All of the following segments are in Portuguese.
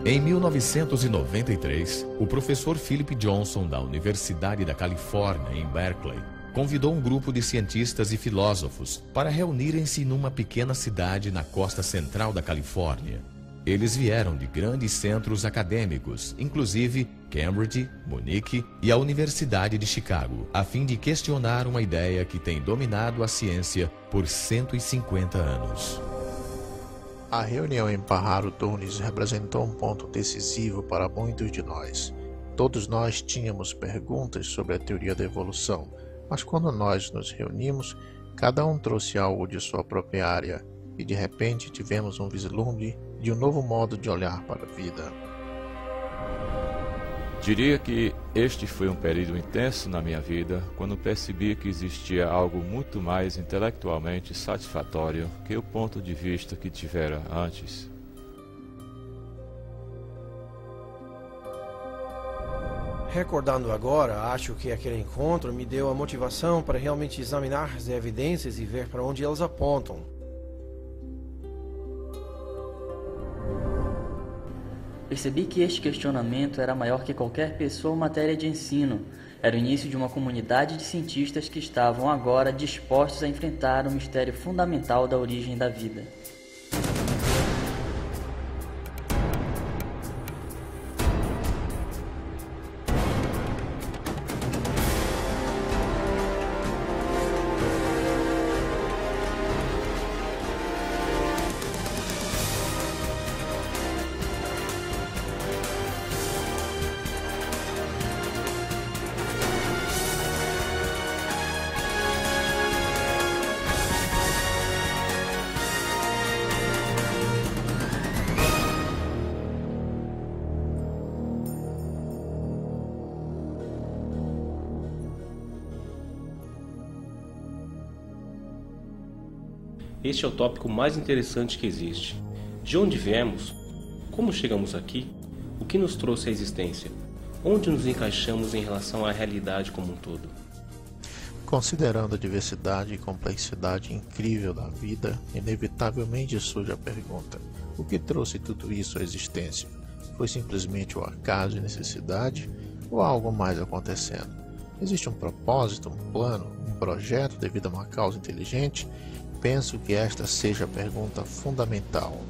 Em 1993, o professor Philip Johnson, da Universidade da Califórnia, em Berkeley, convidou um grupo de cientistas e filósofos para reunirem-se numa pequena cidade na costa central da Califórnia. Eles vieram de grandes centros acadêmicos, inclusive Cambridge, Munique e a Universidade de Chicago, a fim de questionar uma ideia que tem dominado a ciência por 150 anos. A reunião em Pajaro Dunes representou um ponto decisivo para muitos de nós. Todos nós tínhamos perguntas sobre a teoria da evolução, mas quando nós nos reunimos, cada um trouxe algo de sua própria área e de repente tivemos um vislumbre de um novo modo de olhar para a vida. Diria que este foi um período intenso na minha vida, quando percebi que existia algo muito mais intelectualmente satisfatório que o ponto de vista que tivera antes. Recordando agora, acho que aquele encontro me deu a motivação para realmente examinar as evidências e ver para onde elas apontam. Percebi que este questionamento era maior que qualquer pessoa ou matéria de ensino. Era o início de uma comunidade de cientistas que estavam agora dispostos a enfrentar o mistério fundamental da origem da vida. Este é o tópico mais interessante que existe. De onde viemos? Como chegamos aqui? O que nos trouxe à existência? Onde nos encaixamos em relação à realidade como um todo? Considerando a diversidade e complexidade incrível da vida, inevitavelmente surge a pergunta: o que trouxe tudo isso à existência? Foi simplesmente o acaso e necessidade? Ou há algo mais acontecendo? Existe um propósito, um plano, um projeto devido a uma causa inteligente? Penso que esta seja a pergunta fundamental.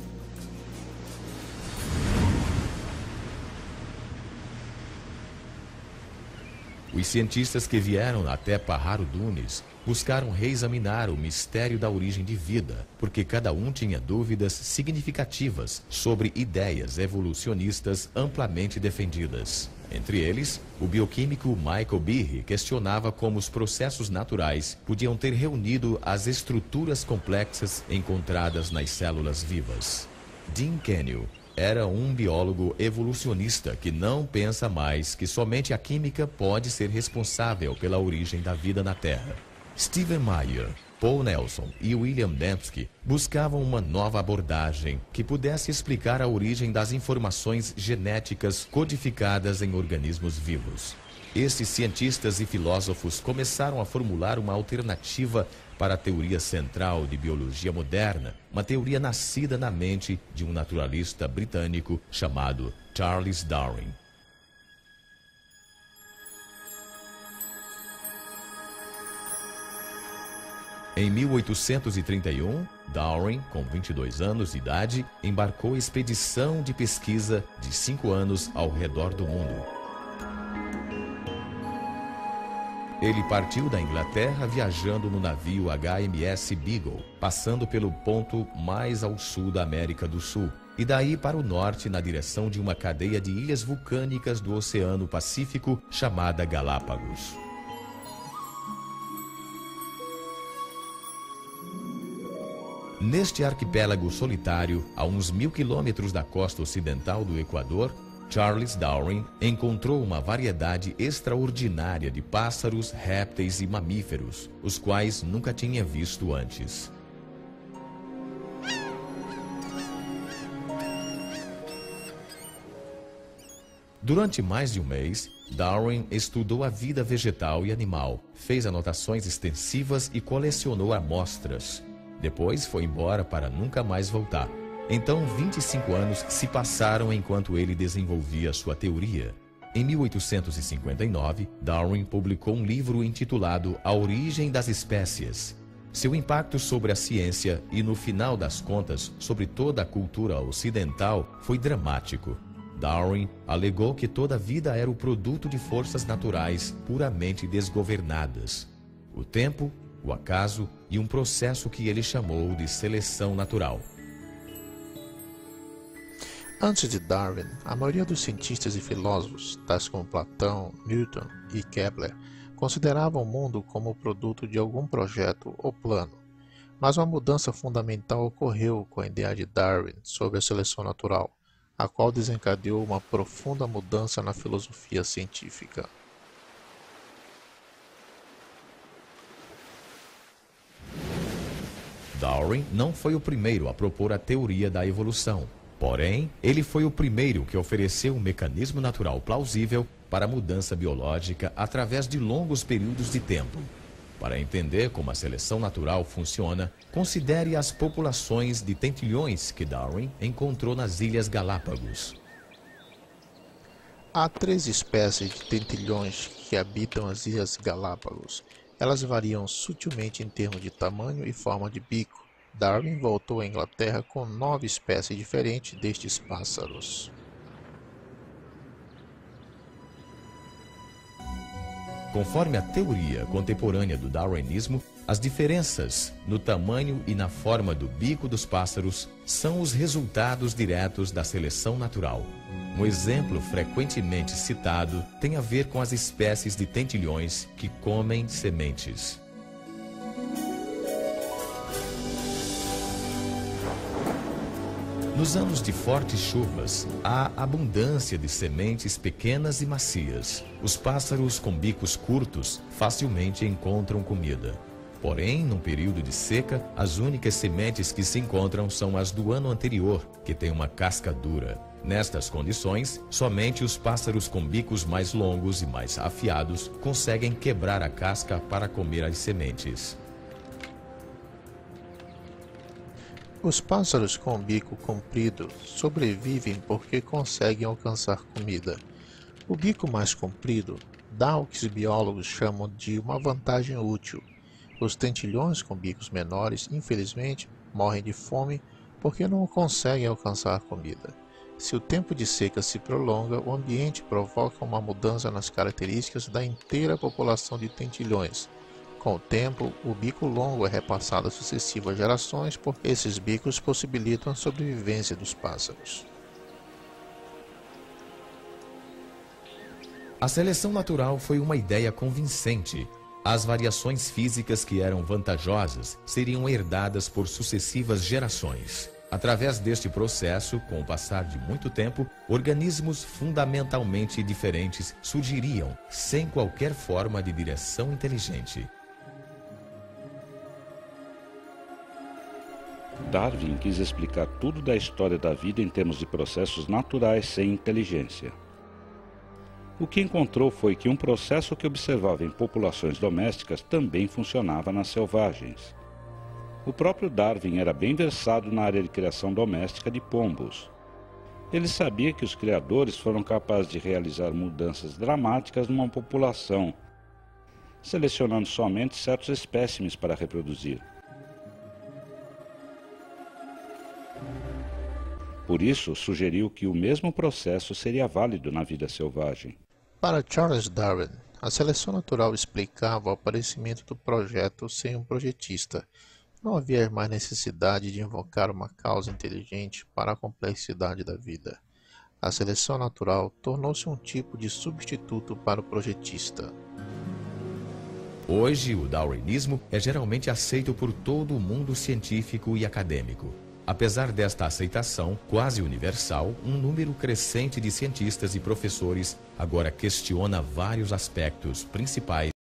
Os cientistas que vieram até Pajaro Dunes buscaram reexaminar o mistério da origem de vida, porque cada um tinha dúvidas significativas sobre ideias evolucionistas amplamente defendidas. Entre eles, o bioquímico Michael Behe questionava como os processos naturais podiam ter reunido as estruturas complexas encontradas nas células vivas. Dean Kenyon era um biólogo evolucionista que não pensa mais que somente a química pode ser responsável pela origem da vida na Terra. Stephen Meyer, Paul Nelson e William Dembski buscavam uma nova abordagem que pudesse explicar a origem das informações genéticas codificadas em organismos vivos. Esses cientistas e filósofos começaram a formular uma alternativa para a teoria central de biologia moderna, uma teoria nascida na mente de um naturalista britânico chamado Charles Darwin. Em 1831, Darwin, com 22 anos de idade, embarcou expedição de pesquisa de 5 anos ao redor do mundo. Ele partiu da Inglaterra viajando no navio HMS Beagle, passando pelo ponto mais ao sul da América do Sul, e daí para o norte na direção de uma cadeia de ilhas vulcânicas do Oceano Pacífico chamada Galápagos. Neste arquipélago solitário, a uns 1000 quilômetros da costa ocidental do Equador, Charles Darwin encontrou uma variedade extraordinária de pássaros, répteis e mamíferos, os quais nunca tinha visto antes. Durante mais de um mês, Darwin estudou a vida vegetal e animal, fez anotações extensivas e colecionou amostras. Depois foi embora para nunca mais voltar. Então, 25 anos se passaram enquanto ele desenvolvia sua teoria. Em 1859, Darwin publicou um livro intitulado A Origem das Espécies. Seu impacto sobre a ciência e, no final das contas, sobre toda a cultura ocidental foi dramático. Darwin alegou que toda a vida era o produto de forças naturais puramente desgovernadas. O tempo, o acaso e um processo que ele chamou de seleção natural. Antes de Darwin, a maioria dos cientistas e filósofos, tais como Platão, Newton e Kepler, consideravam o mundo como produto de algum projeto ou plano. Mas uma mudança fundamental ocorreu com a ideia de Darwin sobre a seleção natural, a qual desencadeou uma profunda mudança na filosofia científica. Darwin não foi o primeiro a propor a teoria da evolução. Porém, ele foi o primeiro que ofereceu um mecanismo natural plausível para a mudança biológica através de longos períodos de tempo. Para entender como a seleção natural funciona, considere as populações de tentilhões que Darwin encontrou nas Ilhas Galápagos. Há 3 espécies de tentilhões que habitam as Ilhas Galápagos. Elas variam sutilmente em termos de tamanho e forma de bico. Darwin voltou à Inglaterra com 9 espécies diferentes destes pássaros. Conforme a teoria contemporânea do darwinismo, as diferenças no tamanho e na forma do bico dos pássaros são os resultados diretos da seleção natural. Um exemplo frequentemente citado tem a ver com as espécies de tentilhões que comem sementes. Nos anos de fortes chuvas, há abundância de sementes pequenas e macias. Os pássaros com bicos curtos facilmente encontram comida. Porém, num período de seca, as únicas sementes que se encontram são as do ano anterior, que têm uma casca dura. Nestas condições, somente os pássaros com bicos mais longos e mais afiados conseguem quebrar a casca para comer as sementes. Os pássaros com bico comprido sobrevivem porque conseguem alcançar comida. O bico mais comprido dá o que os biólogos chamam de uma vantagem útil. Os tentilhões com bicos menores, infelizmente, morrem de fome porque não conseguem alcançar comida. Se o tempo de seca se prolonga, o ambiente provoca uma mudança nas características da inteira população de tentilhões. Com o tempo, o bico longo é repassado a sucessivas gerações porque esses bicos possibilitam a sobrevivência dos pássaros. A seleção natural foi uma ideia convincente. As variações físicas que eram vantajosas seriam herdadas por sucessivas gerações. Através deste processo, com o passar de muito tempo, organismos fundamentalmente diferentes surgiriam sem qualquer forma de direção inteligente. Darwin quis explicar tudo da história da vida em termos de processos naturais sem inteligência. O que encontrou foi que um processo que observava em populações domésticas também funcionava nas selvagens. O próprio Darwin era bem versado na área de criação doméstica de pombos. Ele sabia que os criadores foram capazes de realizar mudanças dramáticas numa população, selecionando somente certos espécimes para reproduzir. Por isso, sugeriu que o mesmo processo seria válido na vida selvagem. Para Charles Darwin, a seleção natural explicava o aparecimento do projeto sem um projetista. Não havia mais necessidade de invocar uma causa inteligente para a complexidade da vida. A seleção natural tornou-se um tipo de substituto para o projetista. Hoje, o darwinismo é geralmente aceito por todo o mundo científico e acadêmico. Apesar desta aceitação quase universal, um número crescente de cientistas e professores agora questiona vários aspectos principais